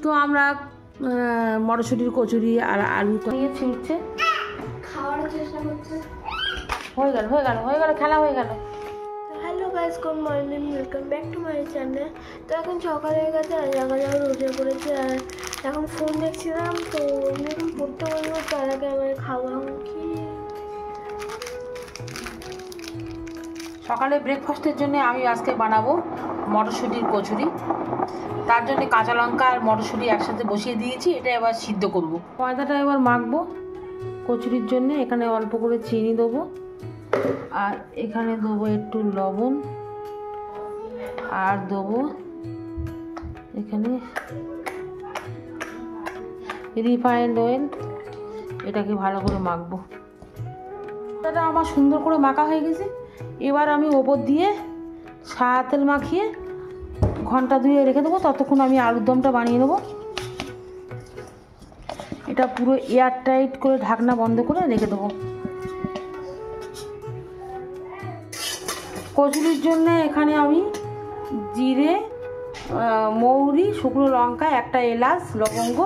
তো আমরা মটরশুঁটির কচুরি আর আলু নিয়ে ছিঁড়ছে, খাওয়ার চেষ্টা করছে। হয়ে গেল খেলা হয়ে গেল। Hello guys, good morning, welcome back to my channel. তো এখন সকাল হয়ে গেছে আর সকালে উঠে পড়েছে আর এখন ফোন দেখছিলাম। তো আমি এখন পড়তে বলবো, তার আগে আমার খাওয়া কি সকালে ব্রেকফাস্টের জন্য আমি আজকে বানাবো মটরশুঁটির কচুরি। তার জন্য কাঁচা লঙ্কা আর মটরশুঁটি একসাথে বসিয়ে দিয়েছি, এটা এবার সিদ্ধ করব। ময়দাটা এবার মাখবো কচুরির জন্য। এখানে অল্প করে চিনি দেবো আর এখানে দেবো একটু লবণ আর দেবো এখানে রিফাইন্ড অয়েল। এটাকে ভালো করে মাখবো। এটা আমার সুন্দর করে মাখা হয়ে গেছে। এবার আমি ওপর দিয়ে সাদা তেল মাখিয়ে ঘন্টা ধুয়ে রেখে দেবো। ততক্ষণ আমি আলুর দমটা বানিয়ে নেবো। এটা পুরো এয়ার টাইট করে ঢাকনা বন্ধ করে রেখে দেবো। কচুরির জন্য এখানে আমি জিরে, মৌরি, শুকনো লঙ্কা, একটা এলাচ, লবঙ্গ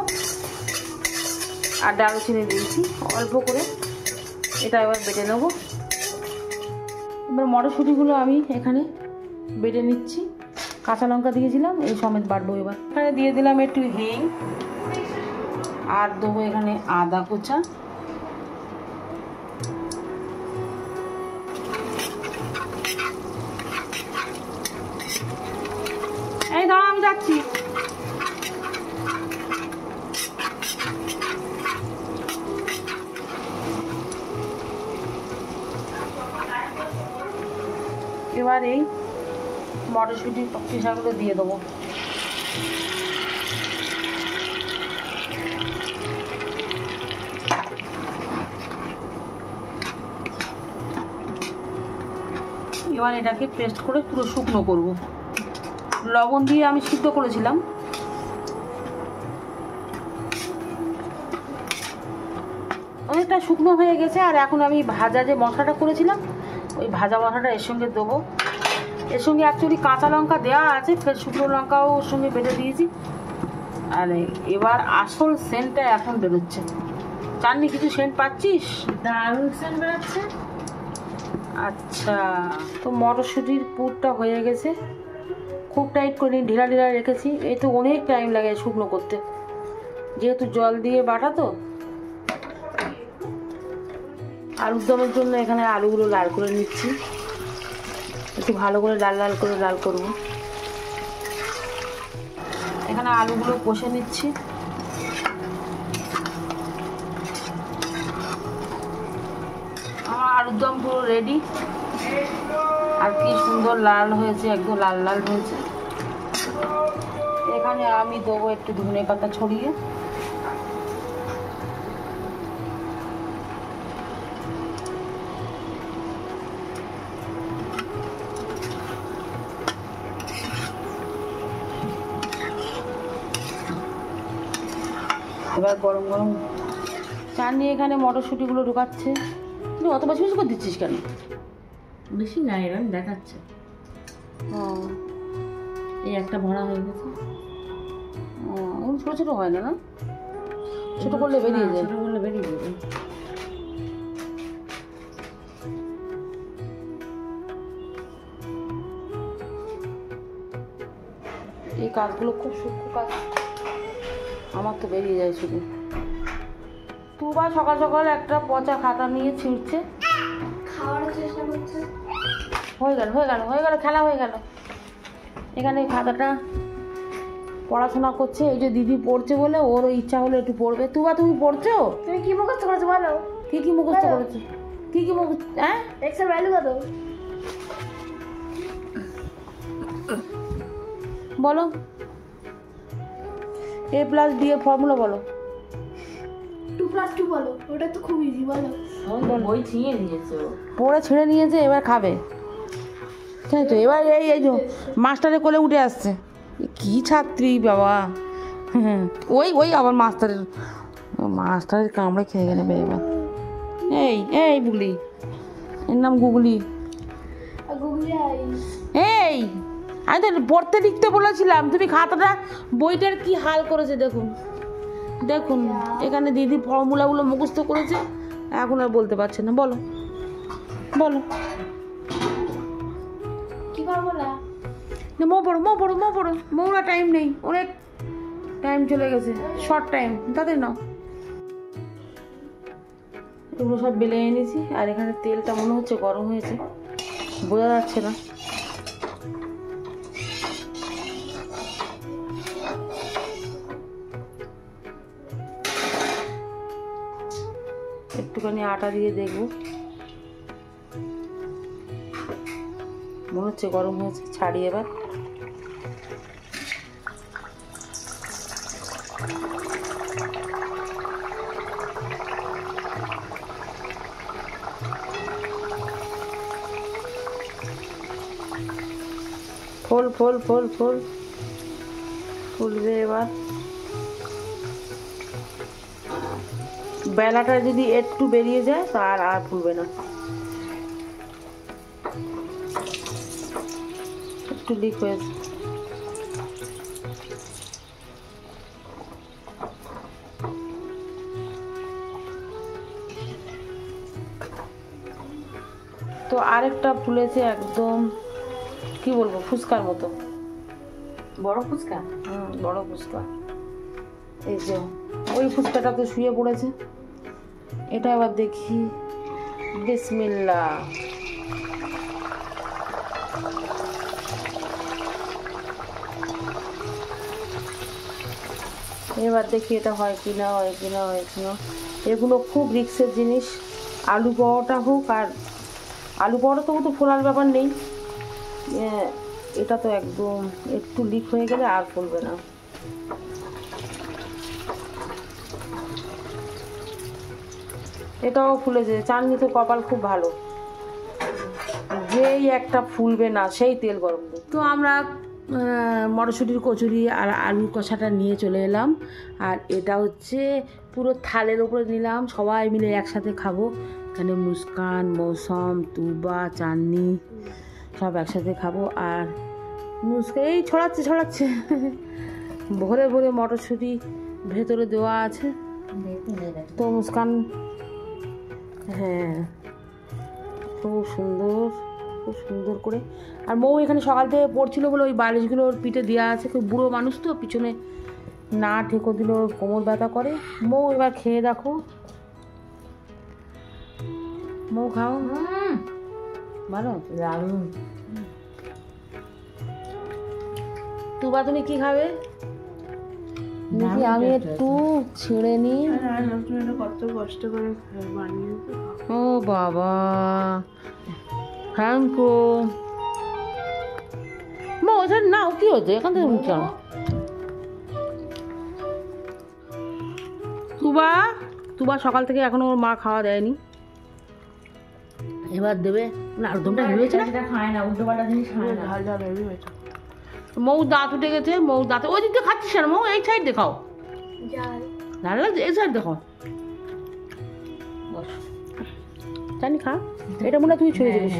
আর দারুচিনি দিয়েছি অল্প করে। এটা এবার বেটে নেব। এবার মটরশুঁটিগুলো আমি এখানে বেটে নিচ্ছি। কাঁচা লঙ্কা দিয়েছিলাম, এই সমেত বাটবো। এবার এখানে দিয়ে দিলাম একটু হিং আর দেবো এখানে আদা কুচা, এই দাঁড়া আমি যাচ্ছি। এবার এই মটরশুঁটির পিসাগুলো দিয়ে দেবো। এবার এটাকে পেস্ট করে পুরো শুকনো করব। লবণ দিয়ে আমি সিদ্ধ করেছিলাম। অনেকটা শুকনো হয়ে গেছে। আর এখন আমি ভাজা যে মশলাটা করেছিলাম, ওই ভাজা মশলাটা এর সঙ্গে দেবো। এর সঙ্গে অ্যাকচুয়ালি কাঁচা লঙ্কা দেওয়া আছে, ফের শুকনো লঙ্কাও ওর সঙ্গে বেটে দিয়েছি। আর এবার আসল সেন্টটা এখন বেরোচ্ছে। চাননি কিছু সেন্ট পাচ্ছিস? দারুণ সেন্ট বেরোচ্ছে। আচ্ছা, তো মটরশুঁটির পুরটা হয়ে গেছে। খুব টাইট করে ঢিলা ঢিলা রেখেছি। এই তো অনেক টাইম লাগে শুকনো করতে, যেহেতু জল দিয়ে বাটা। তো আলুর দমের জন্য এখানে আলুগুলো লাল করে নিচ্ছি। একটু ভালো করে লাল লাল করে লাল করব। এখানে আলুগুলো কষে নিচ্ছি। আমার আলুর দম পুরো রেডি। আর কি সুন্দর লাল হয়েছে, একদম লাল লাল হয়েছে। এখানে আমি দেবো একটু ধনে পাতা ছড়িয়ে। এবার গরম গরম চাটনি এখানে মটরশুঁটিগুলো ঢোকাচ্ছে। তুই অত বেশি বেশি করে দিচ্ছিস কেন? বেশি না, এরকম দেখাচ্ছে। ও, এই একটা ভরা হয়ে গেছে। ও, ছোটো ছোটো হয় না? না, ছোটো করলে বেরিয়ে যায়। ছোটো করলে বেরিয়ে যাবে। এই কাজগুলো খুব সূক্ষ্ম কাজ, আমার তো বেরিয়ে যায় শুধু। তুই বা সকাল সকাল একটা পচা খাতা নিয়ে ছিঁড়ছে, খাওয়ার চেষ্টা করছে। হয়ে গেল খেলা হয়ে গেল। এখানে খাতাটা পড়াশোনা করছে। এই যে দিদি পড়ছে বলে ওরও ইচ্ছা হলো একটু পড়বে। তুমি পড়ছো? তুমি কি মুখস্থ করেছো বলো? কি মুখস্থ করেছো? কি মুখস্থ? হ্যাঁ, এক্স এর ভ্যালু কত বলো। A+B এর ফর্মুলা বলো। 2+2 বলো। ওটা তো খুব ইজি, বলো। বই ছিঁড়ে নিয়েছে, পড়ে ছিঁড়ে নিয়েছে, এবার খাবে। তাই তো, এবার এই যে মাস্টারের কোলে উঠে আসছে। কি ছাত্রী বাবা! হ্যাঁ, ওই আবার মাস্টারের কামড়ে খেয়ে গেলে এবার। এই বুগলি, এর নাম গুগলি। গুগলি আই। এই আমি তো পড়তে লিখতে বলেছিলাম, তুমি খাতাটা বইটার কি হাল করেছে দেখুন। দেখুন এখানে দিদি ফর্মুলাগুলো মুখস্থ করেছে, এখন আর বলতে পারছে না। বলো বলো কি ফর্মুলা? মৌরা টাইম নেই, অনেক টাইম চলে গেছে, শর্ট টাইম, তাদের নাও। এগুলো সব বেলে এনেছি, আর এখানে তেলটা মনে হচ্ছে গরম হয়েছে, বোঝা যাচ্ছে না। একটুখানি আটা দিয়ে দেখবো, মনে হচ্ছে গরম হয়েছে, ছাড়ি এবার। ফুলবে এবার। বেলাটা যদি একটু বেরিয়ে যায় তো আর ফুলবে না, একটু লিক হয়েছে। তো আরেকটা ফুলেছে একদম, কি বলবো, ফুচকার মতো, বড় ফুচকা। বড় ফুচকা। এই যে ওই ফুচকাটা তো শুয়ে পড়েছে, এটা আবার দেখি। বিসমিল্লাহ। এবার দেখি এটা হয় কিনা। এগুলো খুব রিস্কের জিনিস। আলু পরোটা হোক, আর আলু পরোটা তো ফোলার ব্যাপার নেই, এটা তো একদম একটু লিক হয়ে গেলে আর ফুলবে না। এটাও ফুলেছে। চাঁদনি তো কপাল খুব ভালো, যেই একটা ফুলবে না সেই তেল গরম। তো আমরা মটরশুঁটির কচুরি আর আলুর কষাটা নিয়ে চলে এলাম, আর এটা হচ্ছে পুরো থালের ওপরে নিলাম, সবাই মিলে একসাথে খাবো। এখানে মুস্কান, মৌসম, তুবা, চাঁদনি সব একসাথে খাবো। আর মুস্কান এই ছড়াচ্ছে ভরে ভরে মটরশুঁটি ভেতরে দেওয়া আছে। তো মুস্কান, হ্যাঁ খুব সুন্দর করে। আর মৌ এখানে সকাল থেকে পড়ছিল বলে ওই বালিশগুলো ওর পিঠে দেওয়া আছে, খুব বুড়ো মানুষ তো, পিছনে না ঠেকো দিলে ওর কোমর ব্যথা করে। মৌ এবার খেয়ে দেখো, মৌ খাও। ভালো দারুণ। তুবা তুমি কি খাবে? দেখি আমি একটু ছেড়ে নিই। কত কষ্ট করে বানিয়েছে। ও বাবা, থ্যাংক ইউ। মা ওটা নাও, কি হচ্ছে এখান থেকে মুখ চাও। তুবা সকাল থেকে এখনো ওর মা খাওয়া দেয়নি, এবার দেবে। আলুদমটা হয়েছে না, খায় না, উল্টো পাল্টা জিনিস খায় না। ঝাল হেভি হয়েছে। মৌ দাঁত উঠে গেছে, মৌ দাঁতে ওই দিক দিয়ে খাচ্ছিস না মৌ, এই সাইড দেখাও। ঝাল লাগছে, এই সাইড দেখো। জানি খা, এটা মনে হয় তুই ছুঁয়ে দিবি।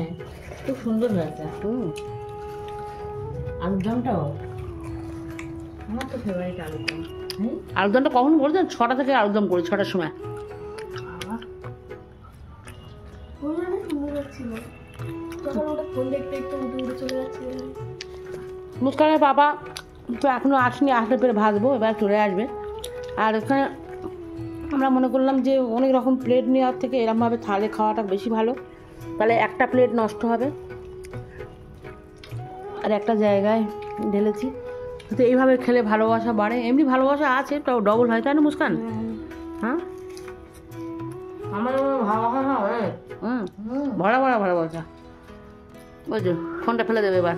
খুব সুন্দর হয়েছে। আলুদমটাও আমার তো ফেভারিট। আলুদমটা কখন করেছেন? 6টা থেকে আলুদম করি, 6টার সময়। মুস্কানের বাবা তো এখনো আসেনি, আসলে পেরে ভাজবো, এবার চলে আসবে। আর এখানে আমরা মনে করলাম যে অনেক রকম প্লেট নেওয়ার থেকে এরকমভাবে থালে খাওয়াটা বেশি ভালো, তাহলে একটা প্লেট নষ্ট হবে। আর একটা জায়গায় ঢেলেছি, তো এইভাবে খেলে ভালোবাসা বাড়ে। এমনি ভালোবাসা আছে, তাও ডবল হয়, তাই না মুস্কান? হ্যাঁ, আমার ভালোবাসা হয়। ভরা ভালোবাসা। বুঝছো, ফোনটা ফেলে দেবে এবার।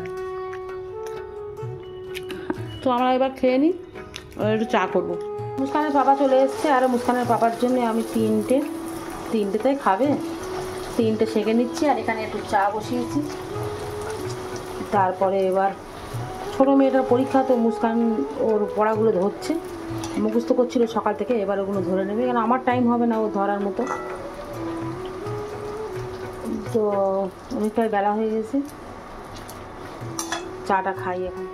তো আমরা এবার খেয়ে নিই, একটু চা করবো। মুস্কানের পাপা চলে এসছে, আর মুস্কানের পাপার জন্য আমি তিনটেতেই খাবে, 3টে সেঁকে নিচ্ছি। আর এখানে একটু চা বসিয়েছি। তারপরে এবার ছোটো মেয়েটার পরীক্ষা, তো মুস্কান ওর পড়াগুলো ধরছে, মুখস্থ করছিল সকাল থেকে, এবার ওগুলো ধরে নেবে, কারণ আমার টাইম হবে না ও ধরার মতো। তো অনেকটাই বেলা হয়ে গেছে। চাটা খাই এখন।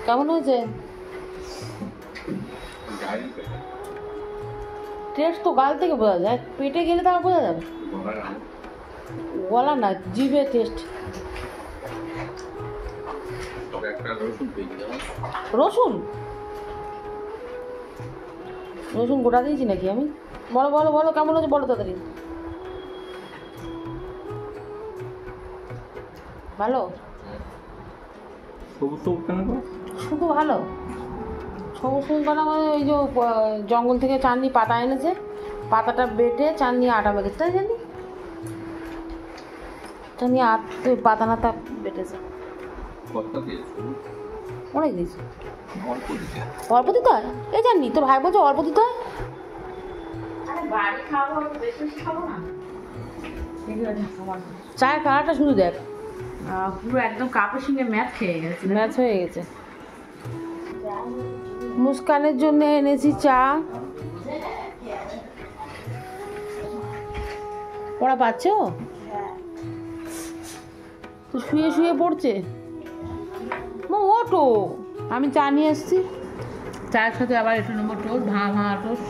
কেমন হয়েছে? টেস্ট তো গাল থেকে বোঝা যায়, পেটে গেলে তো আমার বোঝা যাবে। গলা না, জিভে টেস্ট। রসুন রসুন গোটা দিয়েছি নাকি আমি? বলো বলো বলো, কেমন হচ্ছে বলো তাড়াতাড়ি। ভালো, শুধু ভালো। সবুজ সবুজ কেন মানে ওই যে জঙ্গল থেকে চাটনি পাতা এনেছে, পাতাটা বেটে চাটনি আটা বেঁধেছে, তাই জানি চাটনি পাতা নাতা বেটেছে। অনেক দিয়েছে, অল্প দিতে হয়। এই জানি তোর ভাই বলছে অল্প দিতে হয়। চায়ের কালারটা শুধু দেখ, পুরো একদম কাপের সঙ্গে ম্যাচ হয়ে গেছে। মুস্কানের জন্য এনেছি চা। পড়া পাচ্ছ তো? শুয়ে শুয়ে পড়ছে। ওটো, আমি চা নিয়ে এসছি। চায়ের সাথে আবার একটু নেবো টোস্ট, ভাঙা টোস্ট।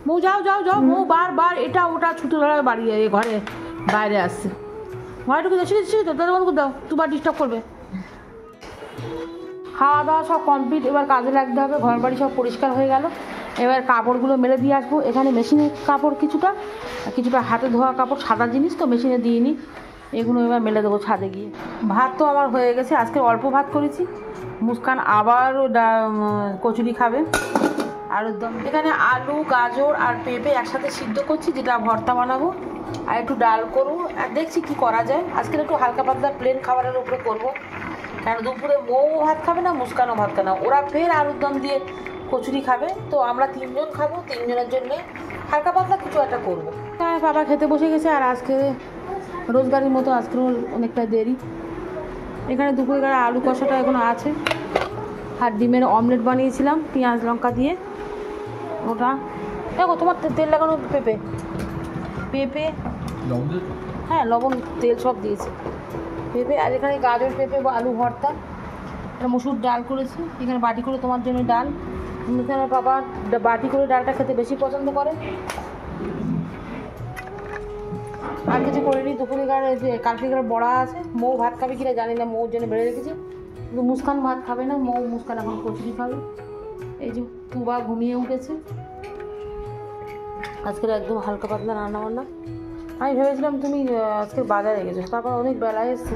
মৌ যাও যাও যাও, মৌ বারবার এটা ওটা ছুটে ধরে বাড়ি ঘরে বাইরে আসছে। ঘরে ঢুকে যাচ্ছি তো, দাদা দাও, দুবার ডিস্টার্ব করবে। খাওয়া দাওয়া সব কমপ্লিট, এবার কাজে লাগতে হবে। ঘর বাড়ি সব পরিষ্কার হয়ে গেল, এবার কাপড়গুলো মেলে দিয়ে আসবো। এখানে মেশিনের কাপড় কিছুটা, কিছুটা হাতে ধোয়া কাপড়, সাদা জিনিস তো মেশিনে দিইনি, এগুলো এবার মেলে দেবো ছাদে গিয়ে। ভাত তো আমার হয়ে গেছে, আজকে অল্প ভাত করেছি। মুস্কান আবারও কচুরি খাবে। আর এখানে আলু, গাজর আর পেঁপে একসাথে সিদ্ধ করছি, যেটা ভর্তা বানাবো। আর একটু ডাল করবো, আর দেখছি কি করা যায়। আজকে একটু হালকা পাতলা প্লেন খাবারের উপরে করবো, কারণ দুপুরে মৌ ভাত খাবে না, মুস্কানও ভাত খাবে না। ওরা ফের আলুর দম দিয়ে কচুরি খাবে, তো আমরা 3 জন খাবো, 3 জনের জন্য হালকা পাতলা কিছু একটা করবো। হ্যাঁ, বাবা খেতে বসে গেছে। আর আজকে রোজগারের মতো আজকেও অনেকটা দেরি। এখানে দুপুরে আলু কষাটা এখনো আছে, আর ডিমের অমলেট বানিয়েছিলাম পেঁয়াজ লঙ্কা দিয়ে। ওটা দেখো, তোমার তেল লাগানো পেঁপে, হ্যাঁ লবণ তেল সব দিয়েছে। পেঁপে, আর এখানে গাজর পেঁপে বা আলু ভর্তা। এটা মসুর ডাল করেছি, এখানে বাটি করে তোমার জন্য ডাল। এখানে বাবা বাটি করে ডালটা খেতে বেশি পছন্দ করে। আর কিছু করিনি। দুপুরে কালকে বড়া আছে। মৌ ভাত খাবে কিনা জানি না, মৌর জন্য বেড়ে রেখেছি। কিন্তু মুস্কান ভাত খাবে না, মুস্কান এখন কচুরি খাবে। এই যে তুবা ঘুমিয়ে উঠেছে। আজকের একদম হালকা পাতলা রান্নাবান্না। আমি ভেবেছিলাম তুমি আজকে বাজারে গেছো, তারপর অনেক বেলায় এসছে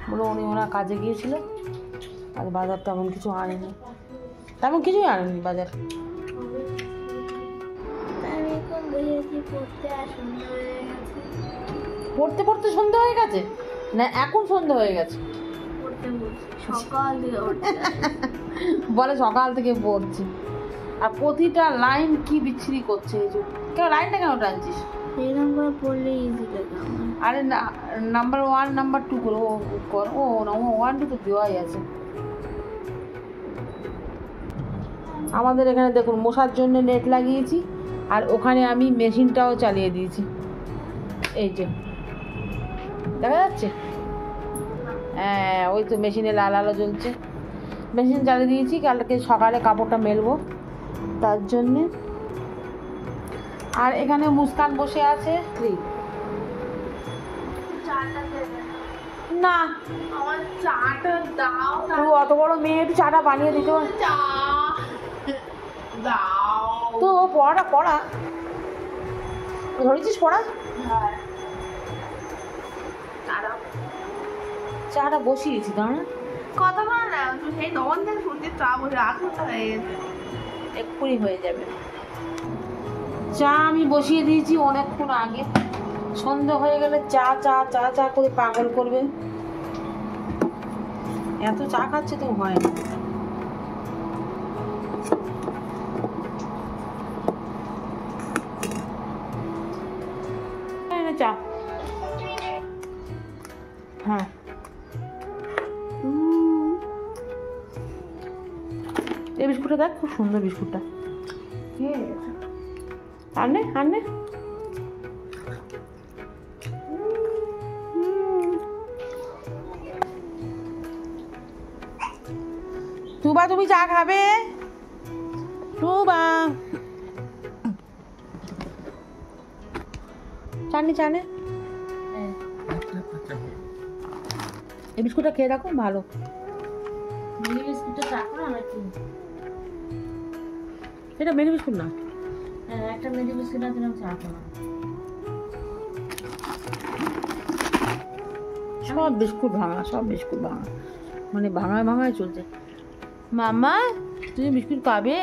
বলে ওনার কাজে গিয়েছিল, আর বাজার তেমন কিছু আনেনি, তেমন কিছুই আনেনি বাজার। পড়তে পড়তে সন্ধ্যা হয়ে গেছে না? এখন সন্ধ্যা হয়ে গেছে? বলে সকাল থেকে পড়ছি, আর প্রতিটা লাইন কি বিচ্ছিরি করছে। এই যে কেন লাইনটা কেন টানছিস? এরকম করে পড়লে ইজি লাগে। আরে নাম্বার 1 নাম্বার 2 করে কর। ও না, 1 2 তো দেওয়াই আছে। আমাদের এখানে দেখুন মশার জন্য নেট লাগিয়েছি, আর ওখানে আমি মেশিনটাও চালিয়ে দিয়েছি। এই যে দেখা যাচ্ছে, হ্যাঁ ওই তো মেশিনে লাল আলো জ্বলছে। মেশিন চালিয়ে দিয়েছি, কালকে সকালে কাপড়টা মেলবো তার জন্যে। আর এখানে মুস্কান বসে আছে। না আমার চাটা দাও, তুই অত বড় মেয়ে, একটু চাটা বানিয়ে দিতে দাও তো। পড়াটা পড়া ধরেছিস, পড়া। চাটা বসিয়েছি, দাঁড়া কথা বল না, সেই তখন থেকে শুনতে চা বসে আটটা হয়ে গেছে, এক্ষুনি হয়ে যাবে। চা আমি বসিয়ে দিয়েছি অনেকক্ষণ আগে। সন্ধ্যা হয়ে গেলে চা চা চা চা করে পাগল করবে, এত চা খাচ্ছে তো হয় না। চা, হ্যাঁ এই বিস্কুটটা দেখ, খুব সুন্দর বিস্কুটটা। আনে আনে টুবা তুমি চা খাবে? টুবা চানি চানে এই বিস্কুটটা খেয়ে দেখো, ভালো। মিনি বিস্কুটটা চাকো না নাকি? এটা মেরি বিস্কুট না। হ্যাঁ, একটা মিনি বিস্কুট আছে না, চাকো না। সব বিস্কুট ভাঙা, সব বিস্কুট ভাঙা, মানে ভাঙায় ভাঙায় চলছে। মাম্মা তুমি বিস্কুট খাবে?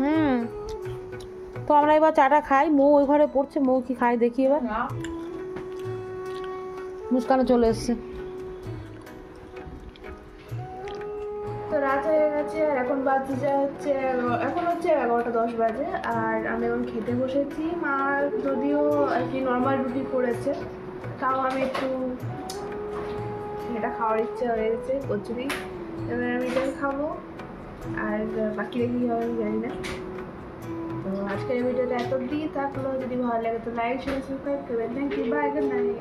হ্যাঁ, তো আমরা এবার চাটা খাই। মৌ ওই ঘরে পড়ছে, মৌ কি খাই দেখি এবার। মুস্কানও চলে এসছে। তো রাত হয়ে গেছে আর এখন বাজে যা হচ্ছে এখন হচ্ছে 11:10 বাজে। আর আমি এখন খেতে বসেছি। মা যদিও আর কি নর্মাল রুটি করেছে, তাও আমি একটু এটা খাওয়ার ইচ্ছে হয়ে গেছে, কচুরি। এবার আমি এটাই খাবো, আর বাকি দেখি হবে আমি জানি না। তো আজকের ভিডিওটা এত অবধি থাকলো। যদি ভালো লাগে তো লাইক শেয়ার সাবস্ক্রাইব করবেন। Thank you, bye, good night.